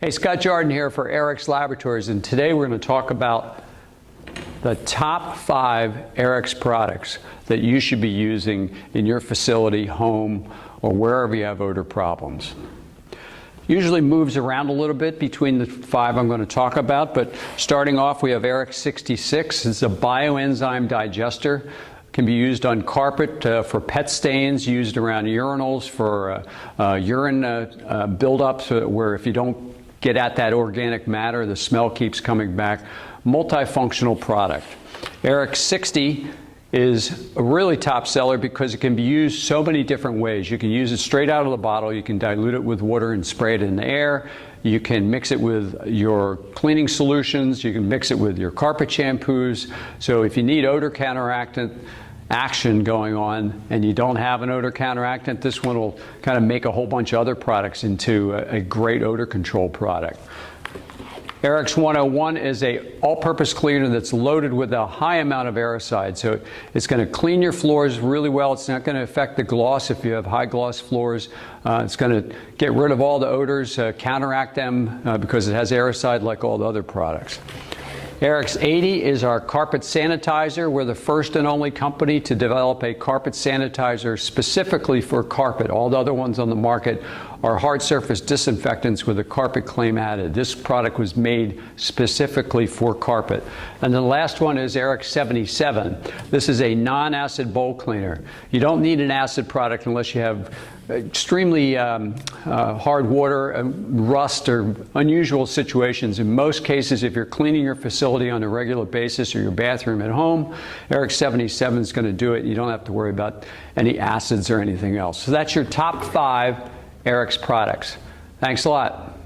Hey, Scott Jordan here for Airx Laboratories, and today we're going to talk about the top 5 Airx products that you should be using in your facility, home, or wherever you have odor problems. Usually moves around a little bit between the 5 I'm going to talk about, but starting off we have Airx 66. It's a bioenzyme digester. Can be used on carpet for pet stains, used around urinals for urine buildups, where if you don't get at that organic matter, the smell keeps coming back. Multifunctional product. Airx 60 is a really top seller because it can be used so many different ways. You can use it straight out of the bottle. You can dilute it with water and spray it in the air. You can mix it with your cleaning solutions. You can mix it with your carpet shampoos. So if you need odor counteractant action going on and you don't have an odor counteractant, this one will kind of make a whole bunch of other products into a great odor control product. Airx 101 is a all-purpose cleaner that's loaded with a high amount of aeroside. So it's going to clean your floors really well. It's not going to affect the gloss if you have high gloss floors. It's going to get rid of all the odors, counteract them because it has aeroside like all the other products. Airx 80 is our carpet sanitizer. We're the first and only company to develop a carpet sanitizer specifically for carpet. All the other ones on the market are hard surface disinfectants with a carpet claim added. This product was made specifically for carpet. And the last one is Airx 77. This is a non-acid bowl cleaner. You don't need an acid product unless you have extremely hard water, rust, or unusual situations. In most cases, if you're cleaning your facility on a regular basis or your bathroom at home, Airx 77 is going to do it. You don't have to worry about any acids or anything else. So that's your top 5 Airx products. Thanks a lot.